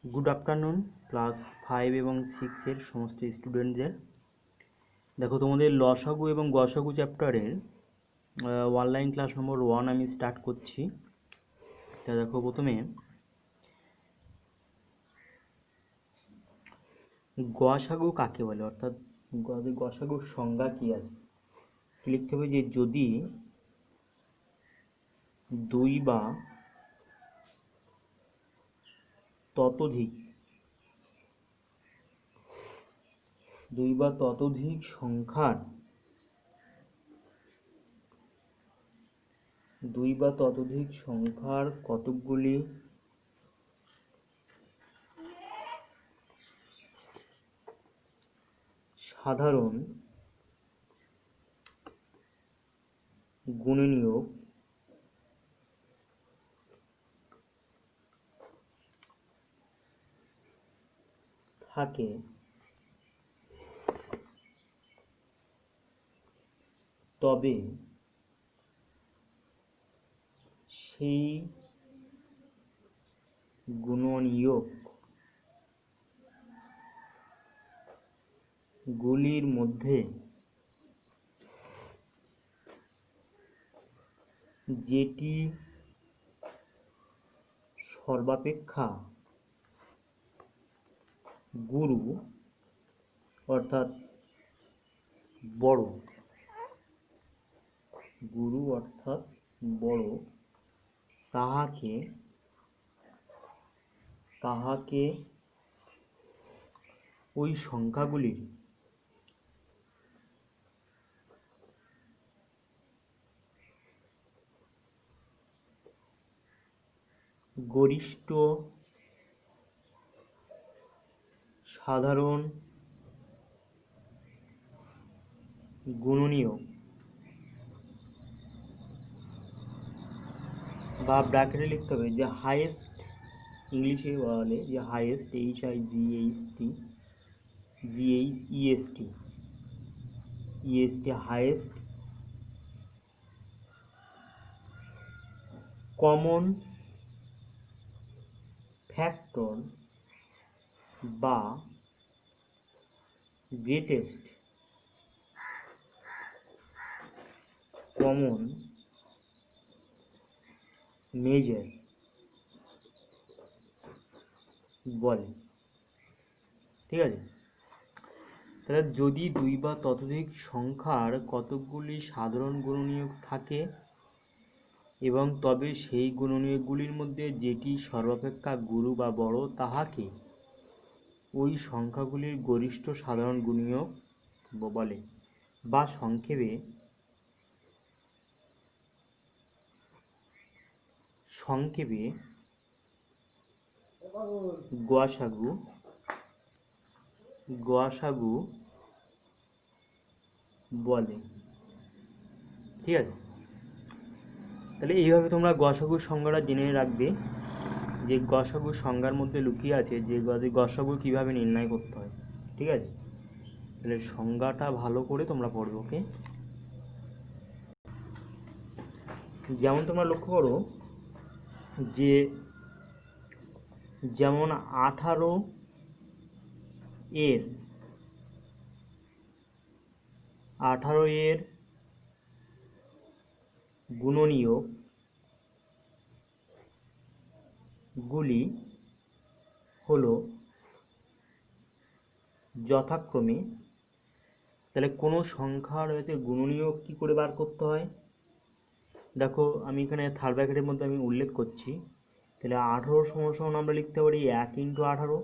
Good afternoon class 5 এবং 6 এর সমস্ত স্টুডেন্টদের। দেখো, তোমাদের লসাগু এবং গসাগু চ্যাপ্টারের অনলাইন ক্লাস নম্বর 1 আমি স্টার্ট করছি। তা দেখো, প্রথমে গসাগু কাকে বলে, অর্থাৎ গসাগুর সংজ্ঞা কি আছে লিখতে হবে যে যদি দুই বা ততোধিক সংখ্যার কতকগুলি সাধারণ গুণনীয়ক থাকে তবে সেই গুণনীয়ক গুলির মধ্যে যেটি সর্বাপেক্ষা গুরু অর্থাৎ বড় তাহাকে ওই সংখ্যাগুলির গরিষ্ঠ সাধারণ গুণনীয়ক বা ব্র্যাকেটে লিখতে হবে যে হাইয়েস্ট, ইংলিশে বলে যে highest, HIGHT highest common factor বা গ্রেটেস্ট কমন মেজর বলে। ঠিক আছে, তাহলে যদি দুই বা ততোধিক সংখ্যার কতকগুলি সাধারণ গুণনীয়ক থাকে এবং তবে সেই গুণনীয়কগুলির মধ্যে যেটি সর্বাপেক্ষা গুরু বা বড় তাহাকে ওই সংখ্যাগুলির গরিষ্ঠ সাধারণ গুণনীয়ক বলে, বা সংক্ষেপে গসাগু বলে। ঠিক আছে, তাহলে এইভাবে তোমরা গসাগুর সংজ্ঞাটা জেনে রাখবে যে গসাগুর সংজ্ঞার মধ্যে লুকিয়ে আছে যে গসাগু কিভাবে নির্ণয় করতে হয়। ঠিক আছে, তাহলে সংজ্ঞাটা ভালো করে তোমরা পড়বে। ওকে, যেমন তোমরা লক্ষ্য করো যে যেমন 18 এর গুণনীয়ক গুলি হলো যথাক্রমে, তাহলে কোনো সংখ্যা রয়েছে গুণনীয়ক কি করে বার করতে হয়, দেখো আমি এখানে থার্ড ব্র্যাকেটের মধ্যে আমি উল্লেখ করছি। তাহলে 18 সমান আমরা লিখতে পারি 1 × 18,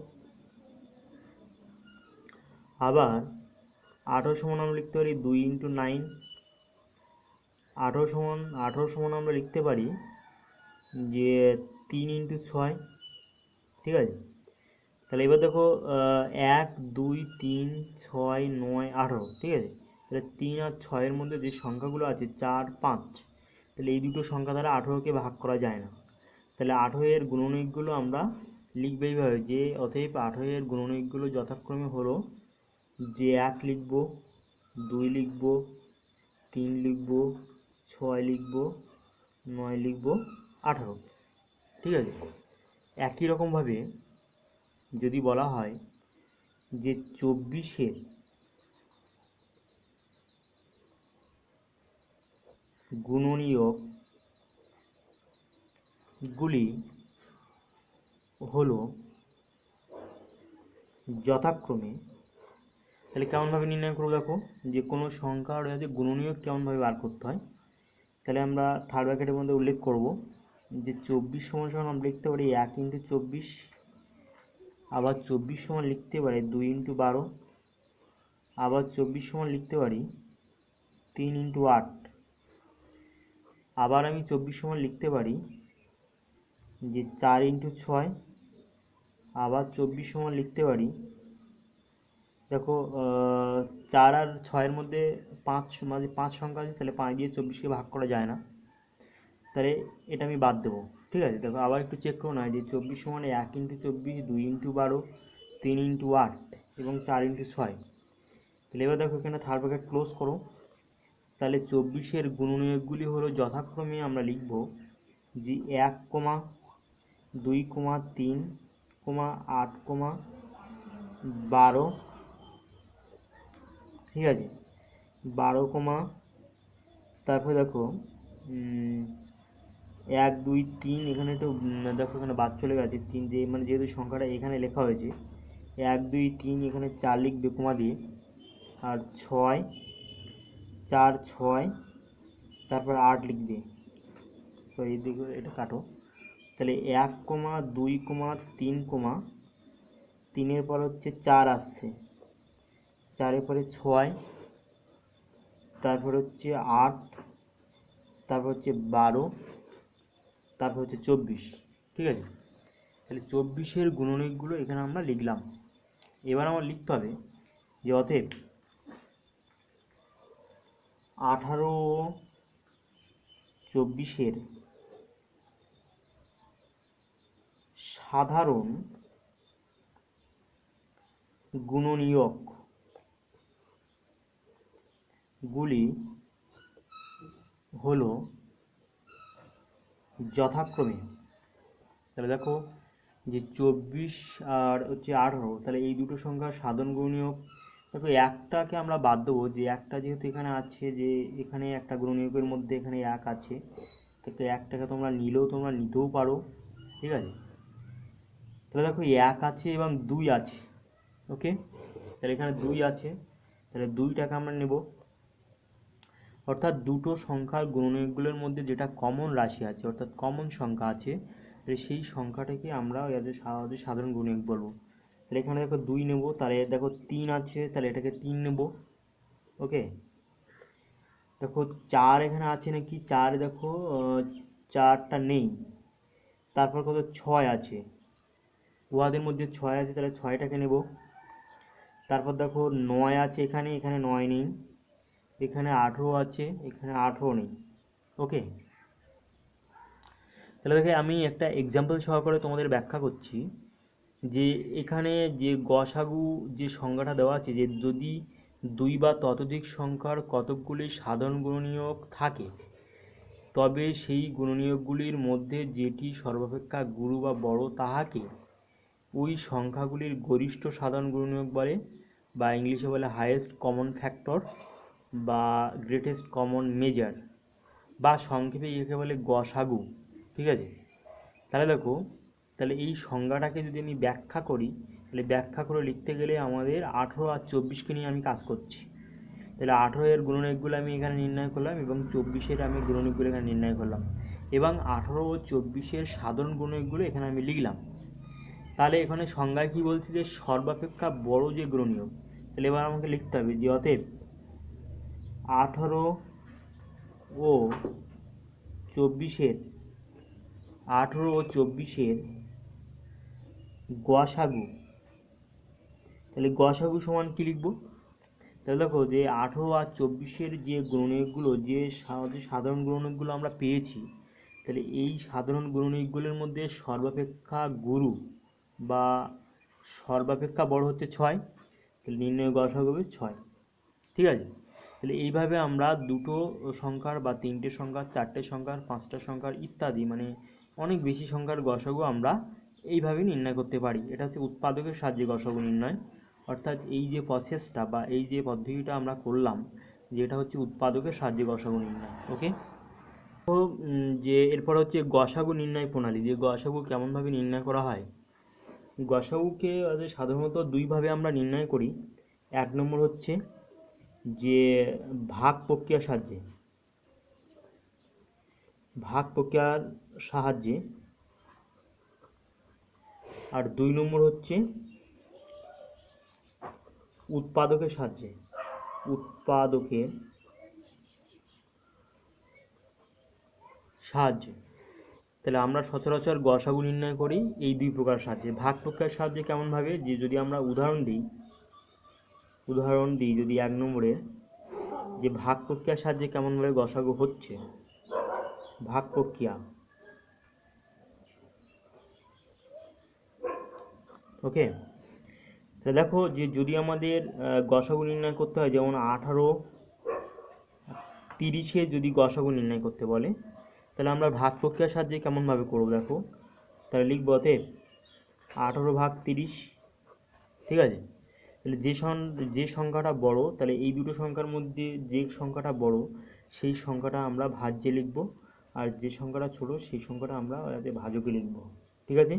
আবার 18 সমান আমরা লিখতে পারি 2 × 9, 18 সমান আমরা লিখতে পারি যে 3 × 6। ঠিক আছে, তাহলে এবার দেখো 1 2 3 6 9 18। ঠিক আছে, তাহলে 3 আর 6 এর মধ্যে যে সংখ্যাগুলো আছে 4 5, তাহলে এই দুটো সংখ্যা দ্বারা 18কে ভাগ করা যায় না। তাহলে 18 এর গুণনীয়কগুলো আমরা লিখবে এইভাবে যে অতএব 18 এর গুণনীয়কগুলো যথাক্রমে হলো যে 1 লিখব, 2 লিখব, 3 লিখব, 6 লিখব, 9 লিখব, 18। ঠিক আছে, একই রকমভাবে যদি বলা হয় যে 24-এর গুণনীয়ক গুলি হলো যথাক্রমে, তাহলে কেমনভাবে নির্ণয় করবো? দেখো যে কোনো সংখ্যার হচ্ছে গুণনীয়ক কেমনভাবে বার করতে হয়। তাহলে আমরা থার্ড ব্র্যাকেটের মধ্যে উল্লেখ করব যে 24 সমান সমান আমরা লিখতে পারি 1 ইন্টু 24, আবার 24 সমান লিখতে পারি 2 ইন্টু 12, আবার 24 সমান লিখতে পারি 3 ইন্টু 8, আবার আমি 24 সমান লিখতে পারি যে 4 ইন্টু 6, আবার 24 সমান লিখতে পারি, দেখো 4 আর 6-এর মধ্যে 5 মাঝে 5 সংখ্যা আছে, তাহলে 5 দিয়ে 24-কে ভাগ করা যায় না, তাহলে এটা আমি বাদ দেবো। ঠিক আছে, দেখো আবার একটু চেক করো না যে 24 সমান 1 ইন্টু 24, 2 ইন্টু 12, 3 ইন্টু 8 এবং 4 ইন্টু 6। তাহলে এবার দেখো এখানে থার্ড ব্র্যাকেট ক্লোজ করো। তাহলে 24-এর গুণনীয়কগুলি হলো যথাক্রমে আমরা লিখব যে 1, 2, 3, 8, 12, ঠিক আছে 12, তারপরে দেখো 1, 2, 3, এখানে তো দেখো এখানে বাদ চলে গেছে 3, যে মানে যেহেতু সংখ্যাটা এখানে লেখা হয়েছে 1, 2, 3, এখানে 4 লিখবে কমা দিয়ে, আর 6, 4, 6, তারপর 8 লিখবে, তো এই দিকে এটা কাটো। তাহলে 1, 2, 3, 3-এর পর হচ্ছে 4 আসছে, 4-এর পরে 6, তারপর হচ্ছে 8, তারপর হচ্ছে 12, তারপর হচ্ছে 24। ঠিক আছে, তাহলে 24-এর গুণনীয়কগুলো এখানে আমরা লিখলাম। এবার আমার লিখতে হবে যে অতএব 18 ও 24-এর সাধারণ গুণনীয়ক গুলি হলো যথাক্রমে, তাহলে দেখো যে 24 আর হচ্ছে 18, তাহলে এই দুটো সংখ্যার সাধারণ গুণনীয়ক, দেখো একটাকে আমরা বাদ দেবো, যে একটা যেহেতু এখানে আছে, যে এখানে একটা গুণনীয়কের মধ্যে এখানে 1 আছে, তো একটাকে তোমরা নিলেও তোমরা নিতেও পারো। ঠিক আছে, তাহলে দেখো 1 আছে এবং 2 আছে, ওকে, তাহলে এখানে 2 আছে, তাহলে 2টাকে আমরা নেব, অর্থাৎ দুটো সংখ্যার গুণনীয়কগুলোর মধ্যে যেটা কমন রাশি আছে অর্থাৎ কমন সংখ্যা আছে, সেই সংখ্যাটাকে আমরা এদের সাধারণ গুণনীয়ক বলবো। তাহলে এখানে দেখো 2 নেব, তাহলে দেখো 3 আছে, তাহলে এটাকে 3 নেব, ওকে। দেখো 4 এখানে আছে নাকি, 4 দেখো 4টা নেই, তারপর কত 6 আছে, উহাদের মধ্যে 6 আছে, তাহলে 6টাকে নেব। তারপর দেখো 9 আছে, এখানে এখানে 9 নেই, এখানে 18 আছে, এখানে 18 নেই, ওকে। তাহলে দেখে আমি একটা এক্সাম্পল সহকারে তোমাদের ব্যাখ্যা করছি যে এখানে যে গসাগু যে সংজ্ঞাটা দেওয়া আছে, যে যদি 2 বা ততোধিক সংখ্যার কতকগুলি সাধারণ গুণনীয়ক থাকে, তবে সেই গুণনীয়কগুলির মধ্যে যেটি সর্বাপেক্ষা গুরু বা বড় তাহাকে ওই সংখ্যাগুলির গরিষ্ঠ সাধারণ গুণনীয়ক বলে, বা ইংলিশে বলে হাইয়েস্ট কমন ফ্যাক্টর বা গ্রেটেস্ট কমন মেজার, বা সংক্ষেপে একে বলে গসাগু। ঠিক আছে, তাহলে দেখো, তাহলে এই সংজ্ঞাটাকে যদি আমি ব্যাখ্যা করি, তাহলে ব্যাখ্যা করে লিখতে গেলে আমাদের 18 আর 24-কে নিয়ে আমি কাজ করছি। তাহলে 18-এর গুণনীয়কগুলো আমি এখানে নির্ণয় করলাম এবং 24-এর আমি গুণনীয়কগুলো এখানে নির্ণয় করলাম, এবং 18 ও 24-এর সাধারণ গুণনীয়কগুলো এখানে আমি লিখলাম। তাহলে এখানে সংজ্ঞায় কি বলছি, যে সর্বাপেক্ষা বড় যে গুণনীয়ক, তাহলে এবার আমাকে লিখতে হবে যে অতএব 18 ও 24-এর গসাগু, তাহলে গসাগু সমান কি লিখব? তাহলে দেখো যে 18 আর 24-এর যে গুণনীয়কগুলো, যে সাধারণ গুণনীয়কগুলো আমরা পেয়েছি, তাহলে এই সাধারণ গুণনীয়কগুলোর মধ্যে সর্বাপেক্ষা গুরু বা সর্বাপেক্ষা বড় হচ্ছে 6, তাহলে নির্ণয় গসাগু হবে 6। ঠিক আছে, তাহলে এইভাবে আমরা দুটো সংখ্যার বা 3টে সংখ্যার, 4টে সংখ্যার, 5টা সংখ্যার ইত্যাদি, মানে অনেক বেশি সংখ্যার গসাগু আমরা এইভাবে নির্ণয় করতে পারি। এটা হচ্ছে উৎপাদকের সাহায্যে গসাগু নির্ণয়, অর্থাৎ এই যে প্রসেসটা বা এই যে পদ্ধতিটা আমরা করলাম, যেটা হচ্ছে উৎপাদকের সাহায্যে গসাগু নির্ণয়। ওকে, তো যে এরপর হচ্ছে গসাগু নির্ণয় প্রণালী, যে গসাগু কেমনভাবে নির্ণয় করা হয়। গসাগুকে সাধারণত দুইভাবে আমরা নির্ণয় করি। এক নম্বর হচ্ছে যে ভাগ প্রক্রিয়ার সাহায্যে, আর দুই নম্বর হচ্ছে উৎপাদকের সাহায্যে। তাহলে আমরা সচরাচর গসাগু নির্ণয় করি এই দুই প্রকার সাহায্যে। ভাগ প্রক্রিয়ার সাহায্যে কেমনভাবে, যে যদি আমরা উদাহরণ দিই যদি এক নম্বরে, যে ভাগ প্রক্রিয়ার সাহায্যে কেমনভাবে গসাগু হচ্ছে। ভাগ প্রক্রিয়া, ওকে। তাহলে দেখো যে যদি আমাদের গসাগু নির্ণয় করতে হয়, যেমন 18-30 যদি গসাগু নির্ণয় করতে বলে, তাহলে আমরা ভাগ প্রক্রিয়ার সাহায্যে কেমনভাবে করবো দেখো। তাহলে লিখব অতএব 18/30, ঠিক আছে। তাহলে যে সংখ্যাটা বড়, তাহলে এই দুটো সংখ্যার মধ্যে যে সংখ্যাটা বড় সেই সংখ্যাটা আমরা ভাজ্যে লিখব, আর যে সংখ্যাটা ছোট সেই সংখ্যাটা আমরা ভাজকে লিখব, ঠিক আছে।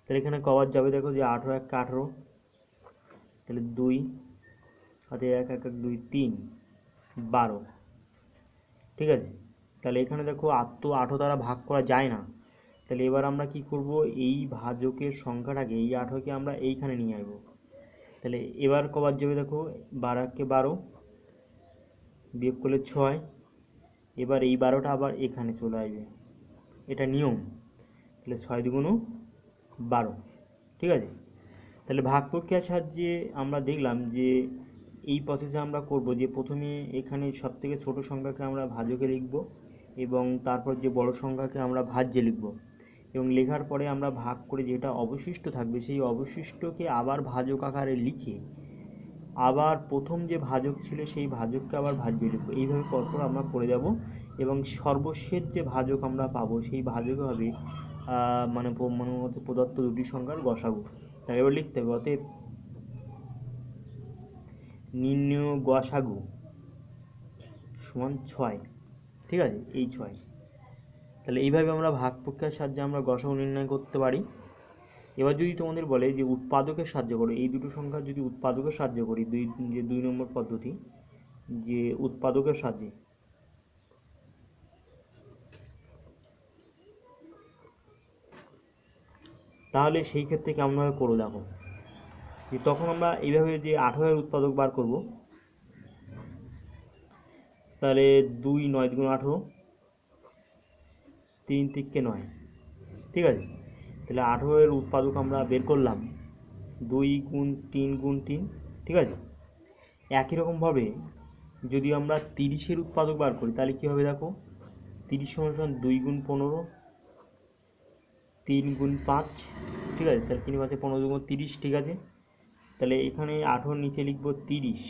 তাহলে এখানে কবার যাবে দেখো, যে 18 1 18, তাহলে 2 হাতে 1 1 1 2 3 12, ঠিক আছে। তাহলে এখানে দেখো 18 দ্বারা ভাগ করা যায় না, তাহলে এবার আমরা কি করব, এই ভাজকের সংখ্যাটাকে, এই 18কে আমরা এইখানে নিয়ে আসবো। তাহলে এবার কবার যাবে দেখো, 12 1 12, বিয়োগ করলে 6, এবার এই 12টা আবার এখানে চলে আসবে, এটা নিয়ম। তাহলে 6 2 12, ঠিক আছে। তাহলে ভাগ প্রক্রিয়ার সাহায্যে আমরা দেখলাম যে এই প্রসেসে আমরা করব যে প্রথমে এখানে সবথেকে ছোট সংখ্যাকে আমরা ভাজকে লিখব, এবং তারপর যে বড় সংখ্যাকে আমরা ভাজ্যে লিখব, এবং লেখার পরে আমরা ভাগ করে যেটা অবশিষ্ট থাকবে সেই অবশিষ্টকে আবার ভাজক আকারে লিখে আবার প্রথম যে ভাজক ছিল সেই ভাজককে আবার ভাজ্যে লিখব। এইভাবে পরপর আমরা করে যাব, এবং সর্বশেষ যে ভাজক আমরা পাবো সেই ভাজক হবে মানে হচ্ছে প্রদত্ত দুটি সংখ্যার গসাগু। তাই এবার লিখতে হবে অতএব নির্ণেয় গসাগু সমান 6, ঠিক আছে, এই 6। তাহলে এইভাবে আমরা ভাগ প্রক্রিয়ার সাহায্যে আমরা গসাগু নির্ণয় করতে পারি। এবার যদি তোমাদের বলে যে উৎপাদকের সাহায্য করো, এই দুটো সংখ্যার যদি উৎপাদকের সাহায্য করি, দুই নম্বর পদ্ধতি, যে উৎপাদকের সাহায্যে, তাহলে সেই ক্ষেত্রে কেমনভাবে করো দেখো। যে তখন আমরা এইভাবে যে 18-এর উৎপাদক বার করব, তাহলে 2 9 2 18, 3 3 9, ঠিক আছে। তাহলে 18-এর উৎপাদক আমরা বের করলাম 2 গুণ 3 গুণ 3, ঠিক আছে। একই রকমভাবে যদি আমরা 30-এর উৎপাদক বার করি, তাহলে কী হবে দেখো, 30 সমান 2 গুণ 15, 3 গুণ 5, ঠিক আছে। তাহলে 3 5 15 গুণ 30, ঠিক আছে। তাহলে এখানে 18 নিচে লিখব 30,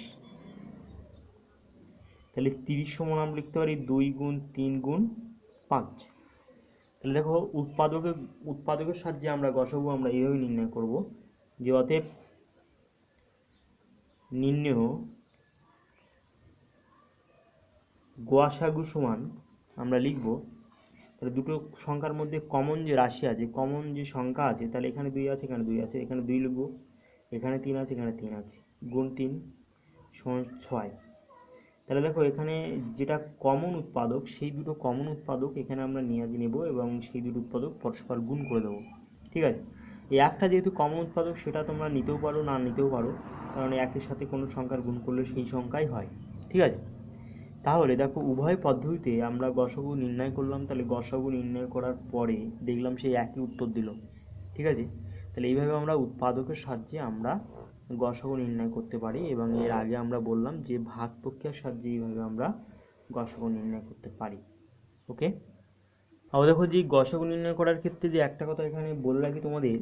তাহলে 30 সমান আমরা লিখতে পারি 2 গুণ 3 গুণ 5। তাহলে দেখো উৎপাদকের সাহায্যে আমরা গসাগু আমরা এইভাবে নির্ণয় করব, যে অতএব নির্ণেয় গসাগু সমান আমরা লিখব, তাহলে দুটো সংখ্যার মধ্যে কমন যে রাশি আছে, কমন যে সংখ্যা আছে, তাহলে এখানে 2 আছে, এখানে 2 আছে, এখানে 2 লিখব, এখানে 3 আছে, এখানে 3 আছে, গুণ 3 সমান 6। তাহলে দেখো এখানে যেটা কমন উৎপাদক, সেই দুটো কমন উৎপাদক এখানে আমরা নিয়ে নেব, এবং সেই দুটো উৎপাদক পরস্পর গুণ করে দেবো, ঠিক আছে। এই একটা যেহেতু কমন উৎপাদক, সেটা তোমরা নিতেও পারো না নিতেও পারো, কারণ একের সাথে কোনো সংখ্যার গুণ করলে সেই সংখ্যাই হয়, ঠিক আছে। তাহলে দেখো উভয় পদ্ধতিতে আমরা গসাগু নির্ণয় করলাম, তাহলে গসাগু নির্ণয় করার পরে দেখলাম সেই একই উত্তর দিল, ঠিক আছে। তাহলে এইভাবে আমরা উৎপাদকের সাহায্যে আমরা গসাগু নির্ণয় করতে পারি, এবং এর আগে আমরা বললাম যে ভাগ প্রক্রিয়ার সাহায্যে এইভাবে আমরা গসাগু নির্ণয় করতে পারি। ওকে, আবার দেখো যে গসাগু নির্ণয় করার ক্ষেত্রে যে একটা কথা এখানে বলে রাখি তোমাদের,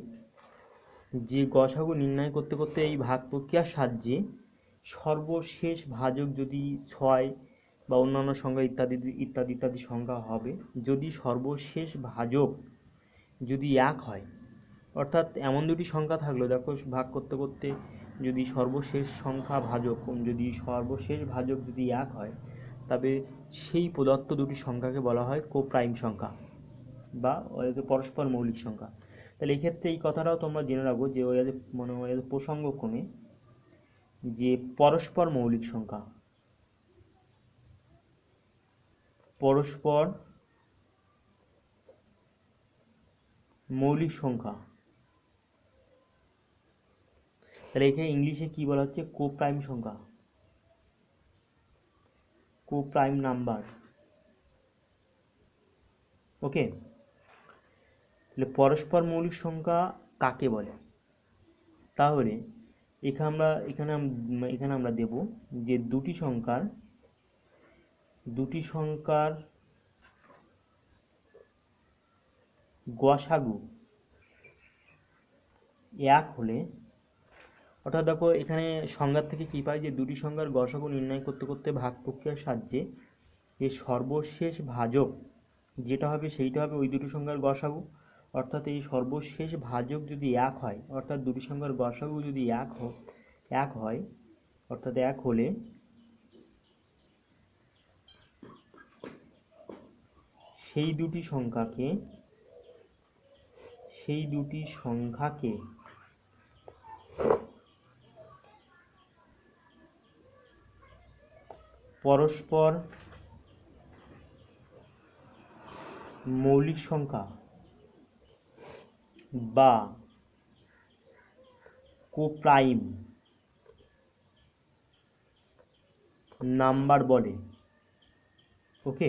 যে গসাগু নির্ণয় করতে করতে এই ভাগ প্রক্রিয়ার সাহায্যে সর্বশেষ ভাজক যদি 6 বা অন্যান্য সংখ্যা ইত্যাদি ইত্যাদি ইত্যাদি সংখ্যা হবে, যদি সর্বশেষ ভাজক যদি 1 হয়, অর্থাৎ এমন দুটি সংখ্যা থাকলো, দেখো ভাগ করতে করতে যদি সর্বশেষ সংখ্যা ভাজক যদি সর্বশেষ ভাজক যদি এক হয়, তবে সেই প্রদত্ত দুটি সংখ্যাকে বলা হয় কোপ্রাইম সংখ্যা বা পরস্পর মৌলিক সংখ্যা। তাহলে এই ক্ষেত্রে এই কথাটাও তোমরা জেনে রাখো যে ওই মানে ওই প্রসঙ্গক্রমে যে পরস্পর মৌলিক সংখ্যা, পরস্পর মৌলিক সংখ্যা, তাহলে এখানে ইংলিশে কি বলা হচ্ছে, কোপ্রাইম সংখ্যা, কোপ্রাইম নাম্বার। ওকে, তাহলে পরস্পর মৌলিক সংখ্যা কাকে বলে? তাহলে এখানে আমরা দেব যে দুটি সংখ্যার গসাগু এক হলে, অর্থাৎ দেখো এখানে সংজ্ঞা থেকে কি পাই যে দুটি সংখ্যার গসাগু নির্ণয় করতে করতে ভাগ প্রক্রিয়ার সাহায্যে যে সর্বশেষ ভাজক যেটা হবে সেইটা হবে ওই দুটি সংখ্যার গসাগু। অর্থাৎ এই সর্বশেষ ভাজক যদি এক হয়, অর্থাৎ দুটি সংখ্যার গসাগু যদি এক হয়, অর্থাৎ এক হলে সেই দুটি সংখ্যাকে পরস্পর মৌলিক সংখ্যা বা কোপ্রাইম নাম্বার বলে। ওকে,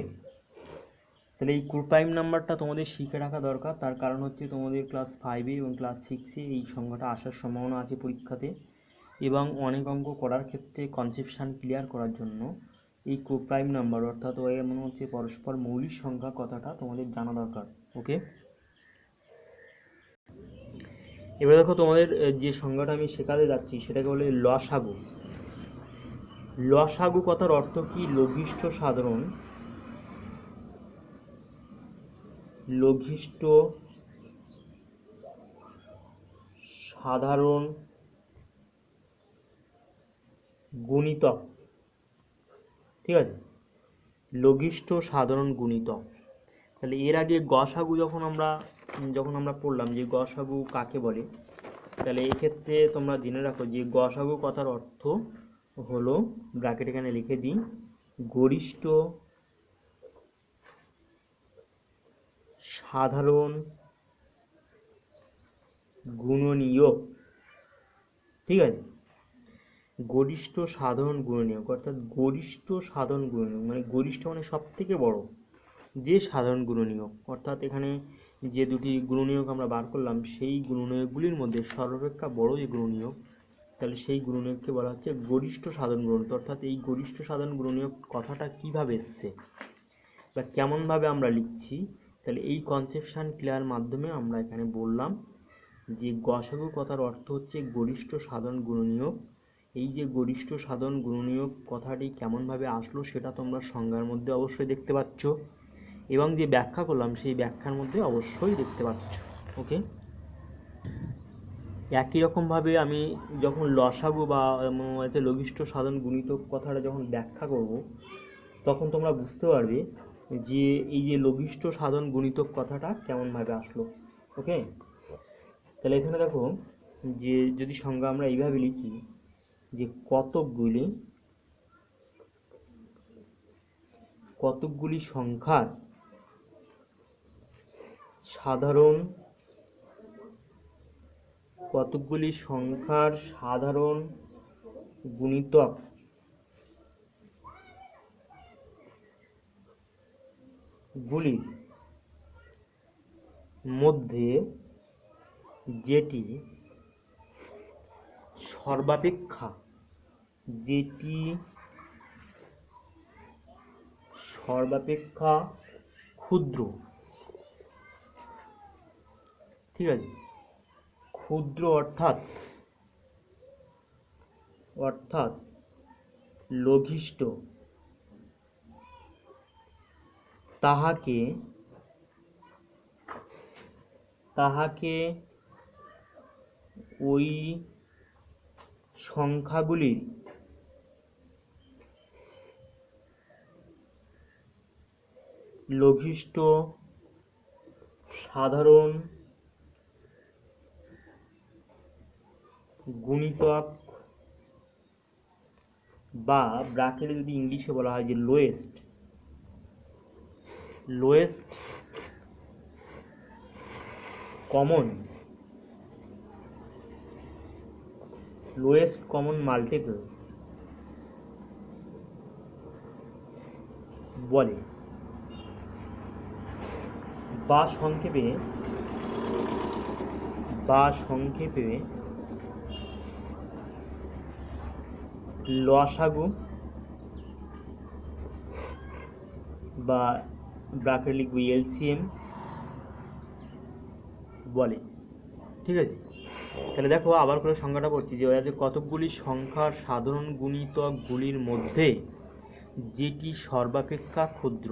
তাহলে এই কোপ্রাইম নাম্বারটা তোমাদের শিখে রাখা দরকার, তার কারণ হচ্ছে তোমাদের ক্লাস 5-এ এবং ক্লাস 6-এ এই সংখ্যাটা আসার সম্ভাবনা আছে পরীক্ষাতে, এবং অনেক অঙ্ক করার ক্ষেত্রে কনসেপশান ক্লিয়ার করার জন্য এই কোপ্রাইম নাম্বার অর্থাৎ ওই মনে হচ্ছে পরস্পর মৌলিক সংখ্যা কথাটা তোমাদের জানা দরকার। ওকে, এবার দেখো তোমাদের যে সংজ্ঞাটা আমি শেখাতে যাচ্ছি সেটাকে বলে লসাগু। লসাগু কথার অর্থ কি? লঘিষ্ঠ সাধারণ গুণিতক। ঠিক আছে, লঘিষ্ঠ সাধারণ গুণিতক। তাহলে এর আগে গসাগু যখন আমরা পড়লাম যে গসাগু কাকে বলে, তাহলে এই ক্ষেত্রে তোমরা জেনে রাখো যে গসাগু কথার অর্থ হলো, ব্র্যাকেট এখানে লিখে দিই, গরিষ্ঠ সাধারণ গুণনীয়ক। ঠিক আছে, গরিষ্ঠ সাধারণ গুণনীয়ক অর্থাৎ গরিষ্ঠ সাধারণ গুণনীয়ক মানে গরিষ্ঠ মানে সব থেকে বড় যে সাধারণ গুণনীয়ক, অর্থাৎ এখানে যে দুটি গুণনীয়ক আমরা বার করলাম সেই গুণনীয়কগুলির মধ্যে সর্বাপেক্ষা বড় যে গুণনীয়ক, তাহলে সেই গুণনীয়ককে বলা হচ্ছে গরিষ্ঠ সাধারণ গুণনীয়ক। অর্থাৎ এই গরিষ্ঠ সাধারণ গুণনীয়ক কথাটা কিভাবে এসছে বা কেমনভাবে আমরা লিখছি, তাহলে এই কনসেপশন ক্লিয়ার মাধ্যমে আমরা এখানে বললাম যে গসাগু কথার অর্থ হচ্ছে গরিষ্ঠ সাধারণ গুণনীয়ক। এই যে গরিষ্ঠ সাধারণ গুণনীয়ক কথাটি কেমনভাবে আসলো সেটা তোমরা সংজ্ঞার মধ্যে অবশ্যই দেখতে পাচ্ছ, এবং যে ব্যাখ্যা করলাম সেই ব্যাখ্যার মধ্যে অবশ্যই দেখতে পাচ্ছ। ওকে, একই রকমভাবে আমি যখন লসাগু বা লঘিষ্ঠ সাধারণ গুণিতক কথাটা যখন ব্যাখ্যা করব, তখন তোমরা বুঝতে পারবে যে এই যে লঘিষ্ঠ সাধারণ গুণিতক কথাটা কেমনভাবে আসলো। ওকে, তাহলে এখানে দেখো যে যদি সংজ্ঞা আমরা এইভাবে লিখি যে কতকগুলি সংখ্যার সাধারণ গুণিতক গুলির মধ্যে যেটি সর্বাপেক্ষা ক্ষুদ্র, ঠিক আছে, ক্ষুদ্র অর্থাৎ লঘিষ্ঠ, তাহাকে ওই সংখ্যাগুলির লঘিষ্ঠ সাধারণ গুণিতক বা ব্র্যাকেটে যদি ইংলিশে বলা হয় যে লোয়েস্ট কমন মাল্টিপল বলে, বা সংক্ষেপে লসাগু বা ব্র্যাকেট লিখব এলসিএম বলে। ঠিক আছে, তাহলে দেখো আবার করে সংখ্যাটা পড়ছি যে কতকগুলি সংখ্যার সাধারণ গুণিতকগুলির মধ্যে যেটি সর্বাপেক্ষা ক্ষুদ্র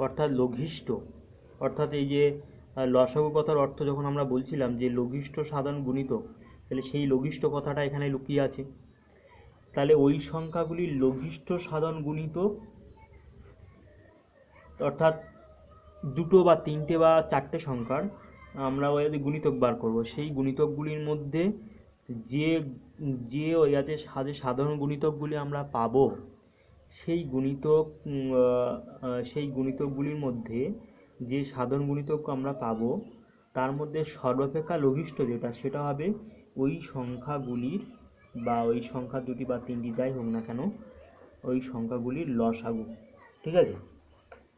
অর্থাৎ লঘিষ্ঠ, অর্থাৎ এই যে লসাগু কথার অর্থ যখন আমরা বলছিলাম যে লঘিষ্ঠ সাধারণ গুণিতক, তাহলে সেই লঘিষ্ঠ কথাটা এখানে লুকিয়ে আছে। তাহলে ওই সংখ্যাগুলির লঘিষ্ঠ সাধারণ গুণিতক অর্থাৎ দুটো বা তিনটে বা চারটে সংখ্যার আমরা ওই গুণিতক বার করব, সেই গুণিতকগুলির মধ্যে যে যে ওই আছে সাধারণ গুণিতকগুলি আমরা পাবো, সেই গুণিতকগুলির মধ্যে যে সাধারণ গুণিতক আমরা পাবো তার মধ্যে সর্বাপেক্ষা লঘিষ্ঠ যেটা সেটা হবে ওই সংখ্যাগুলির বা ওই সংখ্যা দুটি বা তিনটি যাই হোক না কেন ওই সংখ্যাগুলির লসাগু। ঠিক আছে,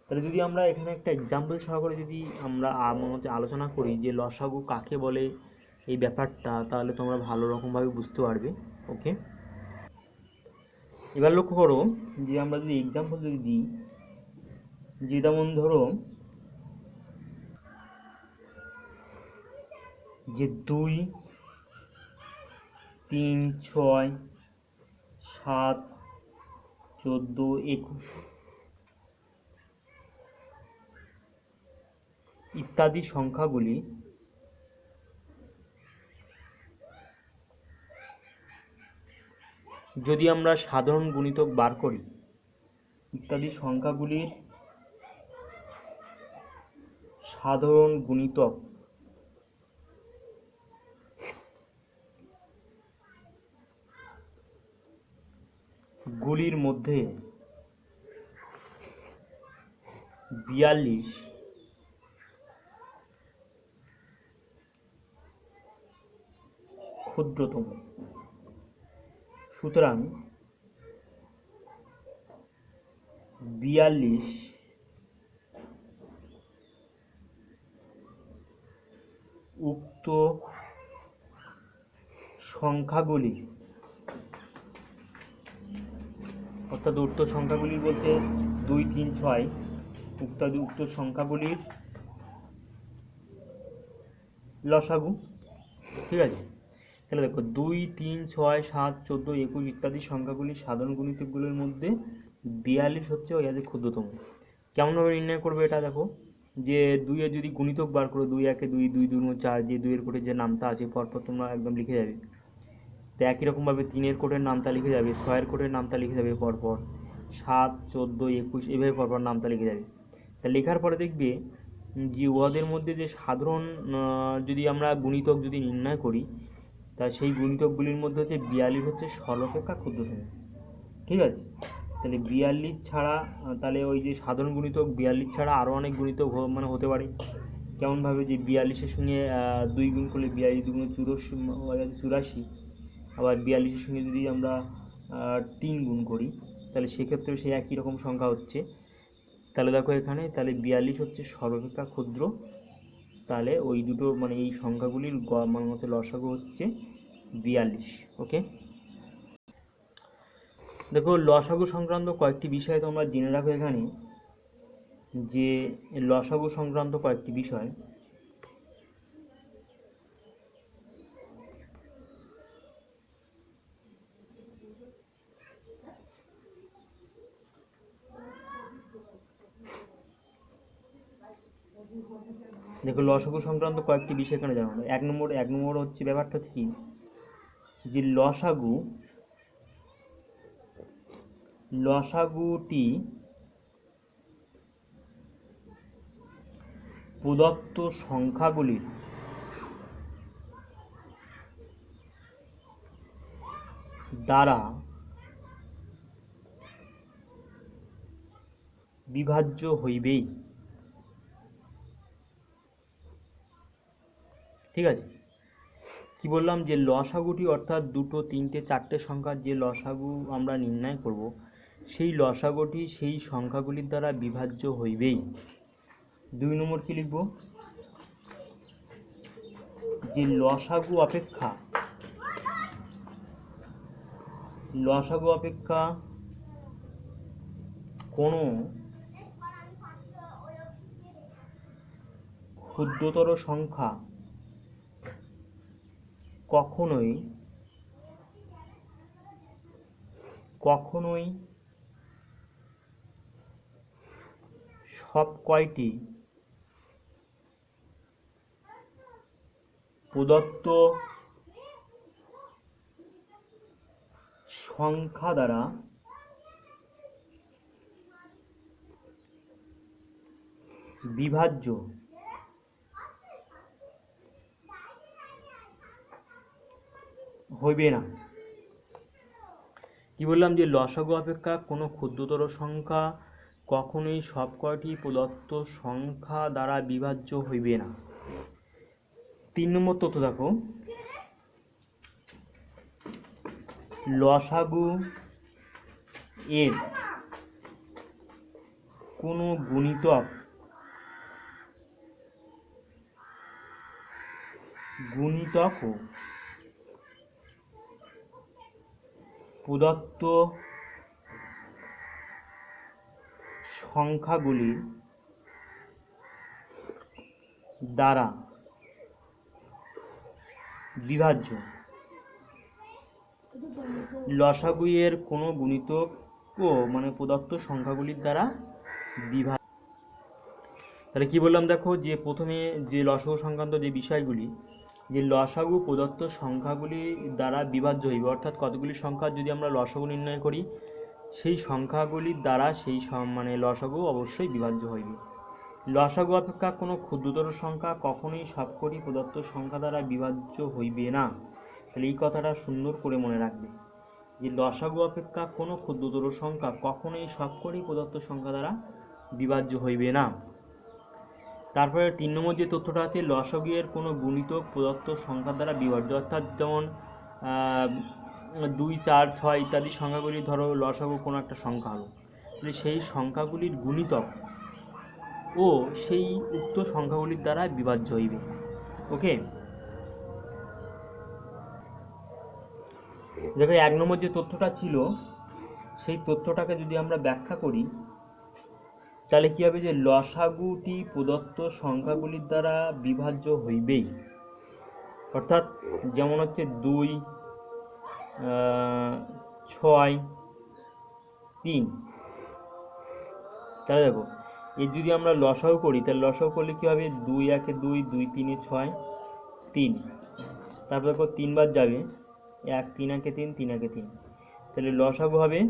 তাহলে যদি আমরা এখানে একটা এক্সাম্পল সহকারে যদি আমরা আলোচনা করি যে লসাগু কাকে বলে এই ব্যাপারটা, তাহলে তোমরা ভালো রকমভাবে বুঝতে পারবে। ওকে, এবার লক্ষ্য করো যে আমরা যদি এক্সাম্পল যদি দিই, যেমন ধরো যে 2, 3, 6, 7, 14, 21 ইত্যাদি সংখ্যাগুলি যদি আমরা সাধারণ গুণিতক বার করি, ইত্যাদি সংখ্যাগুলির সাধারণ গুণিতক গুলির মধ্যে 42 ক্ষুদ্রতম। সুতরাং 42 উক্ত সংখ্যাগুলি অর্থাৎ উক্ত সংখ্যাগুলি বলতে 2, 3, 6 উক্ত সংখ্যাগুলির লসাগু। ঠিক আছে, তাহলে দেখো 2, 3, 6, 7, 14, 21 ইত্যাদি সংখ্যাগুলির সাধারণ গুণিতকগুলির মধ্যে 42 হচ্ছে ওই আছে ক্ষুদ্রতম। কেমনভাবে নির্ণয় করবে এটা দেখো, যে 2 এর যদি গুণিতক বার করো, 2 1 2, 2 2 4, যে 2 এর কোটে যে নামটা আছে পরপর তোমরা একদম লিখে যাবে। তো একই রকমভাবে 3 এর কোটের নামটা লিখে যাবে, 6 এর কোটের নামটা লিখে যাবে পরপর, 7, 14, 21 এভাবে পরপর নামটা লিখে যাবে। তা লেখার পরে দেখবে যে উহাদের মধ্যে যে সাধারণ যদি আমরা গুণিতক যদি নির্ণয় করি, তা সেই গুণিতকগুলির মধ্যে হচ্ছে 42 হচ্ছে সর্বাপেক্ষা ক্ষুদ্রতম। ঠিক আছে, তাহলে 42 ছাড়া তাহলে ওই যে সাধারণ গুণিতক 42 ছাড়া আরও অনেক গুণিতক মানে হতে পারে। কেমনভাবে যে 42-এর সঙ্গে 2 গুণ করলে 42 2 84, আবার 42-এর সঙ্গে যদি আমরা 3 গুণ করি তাহলে সেক্ষেত্রে সেই একই রকম সংখ্যা হচ্ছে। তাহলে দেখো এখানে তাহলে 42 হচ্ছে সর্বাপেক্ষা ক্ষুদ্র, তাহলে ওই দুটো মানে এই সংখ্যাগুলির মানে হচ্ছে লসাগু হচ্ছে 42। ওকে, দেখো লসাগু সংক্রান্ত কয়েকটি বিষয় তোমরা জেনে রাখো এখানে, যে লসাগু সংক্রান্ত কয়েকটি বিষয়। দেখো লসাগু সংক্রান্ত কয়েকটি বিষয় এখানে জানানো। এক নম্বর হচ্ছে ব্যাপারটা হচ্ছে কি, যে লসাগুটি প্রদত্ত সংখ্যাগুলির দ্বারা বিভাজ্য হইবেই। ঠিক আছে, কি বললাম, যে লসাগুটি অর্থাৎ দুটো, তিনটে, চারটে সংখ্যার যে লসাগু আমরা নির্ণয় করব, সেই লসাগুটি সেই সংখ্যাগুলির দ্বারা বিভাজ্য হইবেই। 2 নম্বর কি লিখব, যে লসাগু অপেক্ষা কোনো ক্ষুদ্রতর সংখ্যা কখনোই সব কয়টি প্রদত্ত সংখ্যা দ্বারা বিভাজ্য হইবে না। কি বললাম, যে লসাগু অপেক্ষা কোনো ক্ষুদ্রতর সংখ্যা কখনোই সব কয়টি প্রদত্ত সংখ্যা দ্বারা বিভাজ্য হইবে না। 3 নম্বর তথ্য দেখো, লসাগু এর কোনো গুণিতকও প্রদত্ত সংখ্যাগুলির দ্বারা বিভাজ্য। লসাগু এর কোনো গুণিতকও মানে প্রদত্ত সংখ্যাগুলির দ্বারা বিভাজ্য। তাহলে কি বললাম, দেখো যে প্রথমে যে লসাগু সংক্রান্ত যে বিষয়গুলি, যে লসাগু প্রদত্ত সংখ্যাগুলি দ্বারা বিভাজ্য হইবে, অর্থাৎ কতগুলি সংখ্যা যদি আমরা লসাগু নির্ণয় করি, সেই সংখ্যাগুলির দ্বারা সেই মানে লসাগু অবশ্যই বিভাজ্য হইবে। লসাগু অপেক্ষা কোনো ক্ষুদ্রতর সংখ্যা কখনোই সবকটি প্রদত্ত সংখ্যা দ্বারা বিভাজ্য হইবে না। তাহলে এই কথাটা সুন্দর করে মনে রাখবে, যে লসাগু অপেক্ষা কোনো ক্ষুদ্রতর সংখ্যা কখনোই সবকটি প্রদত্ত সংখ্যা দ্বারা বিভাজ্য হইবে না। তারপরে 3 নম্বর যে তথ্যটা আছে, লসাগু এর কোনো গুণিতক প্রদত্ত সংখ্যা দ্বারা বিভাজ্য, অর্থাৎ যেমন 2, 4, 6 ইত্যাদি সংখ্যাগুলি, ধরো লসাগু কোনো একটা সংখ্যা হলো, তাহলে সেই সংখ্যাগুলির গুণিতক ও সেই উক্ত সংখ্যাগুলির দ্বারা বিভাজ্য হইবে। ওকে, দেখো 1 নম্বর যে তথ্যটা ছিল, সেই তথ্যটাকে যদি আমরা ব্যাখ্যা করি, তাহলে কি হবে, যে লসাগুটি প্রদত্ত সংখ্যাগুলির দ্বারা বিভাজ্য হইবেই। অর্থাৎ যেমন হচ্ছে 2, 6, 3। তাহলে দেখো, এর যদি আমরা লসাগু করি, তাহলে লসাগু করলে কি হবে, 2 1 2, 2 3 6, 3। তারপর দেখো 3 বার যাবে, 1 3 1 3, 3 1 3, তাহলে লসাগু হবে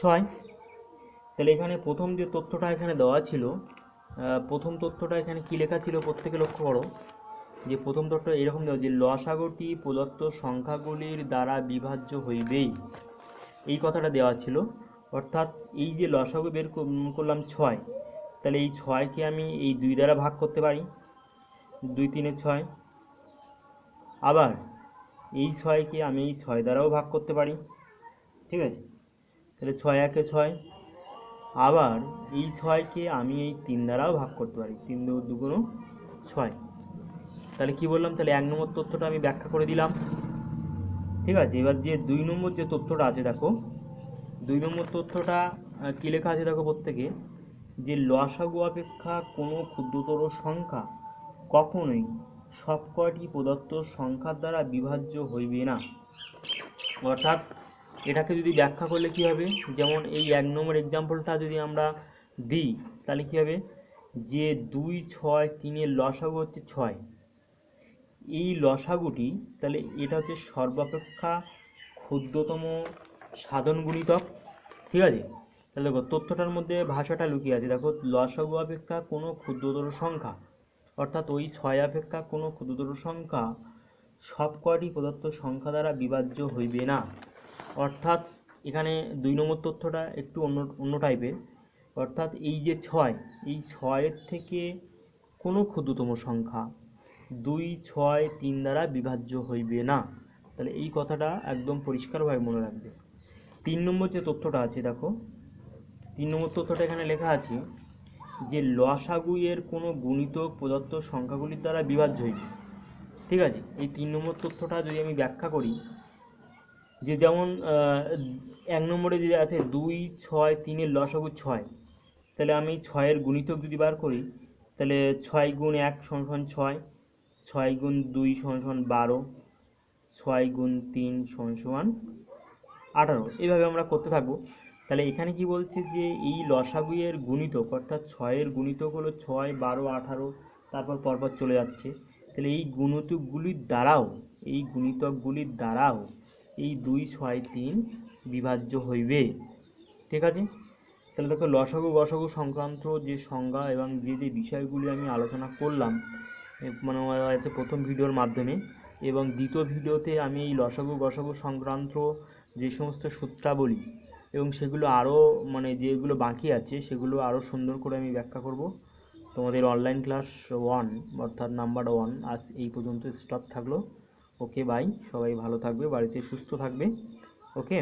6। তাহলে এখানে প্রথম যে তথ্যটা এখানে দেওয়া ছিল, প্রথম তথ্যটা এখানে কি লেখা ছিল প্রত্যেকে লক্ষ্য করো, যে প্রথম তথ্য এরকম দেওয়া, যে লসাগুটি প্রদত্ত সংখ্যাগুলির দ্বারা বিভাজ্য হইবেই, এই কথাটা দেওয়া ছিল। অর্থাৎ এই যে লসাগু বের করলাম 6, তাহলে এই 6কে আমি এই 2 দ্বারা ভাগ করতে পারি, 2 3 6। আবার এই 6কে আমি এই 6 দ্বারাও ভাগ করতে পারি। ঠিক আছে, তাহলে 6 1 6। আবার এই 6কে আমি এই 3 দ্বারাও ভাগ করতে পারি, 3 2 2 6। তাহলে কি বললাম, তাহলে 1 নম্বর তথ্যটা আমি ব্যাখ্যা করে দিলাম। ঠিক আছে, এবার যে 2 নম্বর যে তথ্যটা আছে, দেখো 2 নম্বর তথ্যটা কি লেখা আছে, দেখো প্রত্যেকে, যে লসাগু অপেক্ষা কোনো ক্ষুদ্রতর সংখ্যা কখনোই সবকটি প্রদত্ত সংখ্যার দ্বারা বিভাজ্য হইবে না। অর্থাৎ এটাকে যদি ব্যাখ্যা করলে কি হবে, যেমন এই 1 নম্বর এক্সাম্পলটা যদি আমরা দিই, তাহলে কি হবে, যে 2, 6, 3-এর লসাগু হচ্ছে 6, এই লসাগুটি তাহলে এটা হচ্ছে সর্বাপেক্ষা ক্ষুদ্রতম সাধারণ গুণিতক, ঠিক আছে। তাহলে দেখো তথ্যটার মধ্যে ভাষাটা লুকিয়ে আছে, দেখো লসাগু অপেক্ষা কোনো ক্ষুদ্রতর সংখ্যা, অর্থাৎ ওই 6 অপেক্ষা কোনো ক্ষুদ্রতর সংখ্যা সব কয়টি প্রদত্ত সংখ্যা দ্বারা বিভাজ্য হইবে না। অর্থাৎ এখানে 2 নম্বর তথ্যটা একটু অন্য টাইপের, অর্থাৎ এই যে 6, এই 6-এর থেকে কোনো ক্ষুদ্রতম সংখ্যা 2, 6, 3 দ্বারা বিভাজ্য হইবে না। তাহলে এই কথাটা একদম পরিষ্কারভাবে মনে রাখবে। 3 নম্বর যে তথ্যটা আছে দেখো, 3 নম্বর তথ্যটা এখানে লেখা আছে যে লসাগু এর কোনো গুণিতক প্রদত্ত সংখ্যাগুলির দ্বারা বিভাজ্য হইবে, ঠিক আছে। এই 3 নম্বর তথ্যটা যদি আমি ব্যাখ্যা করি, যে যেমন 1 নম্বরে যে আছে 2, 6, 3-এর লসাগু 6, তাহলে আমি 6-এর গুণিতক যদি বার করি, তাহলে 6 গুণ 1 সমান 6, 6 গুণ 2 সমান 12, 6 গুণ 3 সমান 18, এইভাবে আমরা করতে থাকবো। তাহলে এখানে কি বলছে যে এই লসাগু এর গুণিতক, অর্থাৎ 6-এর গুণিতক হলো 6, 12, 18, তারপর পরপর চলে যাচ্ছে। তাহলে এই গুণিতকগুলির দ্বারাও এই 2, 6, 3 বিভাজ্য হইবে, ঠিক আছে। তাহলে দেখো লসাগু গসাগু সংক্রান্ত যে সংজ্ঞা এবং যে যে বিষয়গুলি আমি আলোচনা করলাম মানে হচ্ছে প্রথম ভিডিওর মাধ্যমে, এবং দ্বিতীয় ভিডিওতে আমি এই লসাগু গসাগু সংক্রান্ত যে সমস্ত সূত্রাবলী এবং সেগুলো আরও মানে যেগুলো বাকি আছে সেগুলো আরও সুন্দর করে আমি ব্যাখ্যা করব। তোমাদের অনলাইন ক্লাস 1 অর্থাৎ নাম্বার 1 আজ এই পর্যন্ত স্টপ থাকলো। ওকে বাই, সবাই ভালো থাকবে, বাড়িতে সুস্থ থাকবে। ওকে।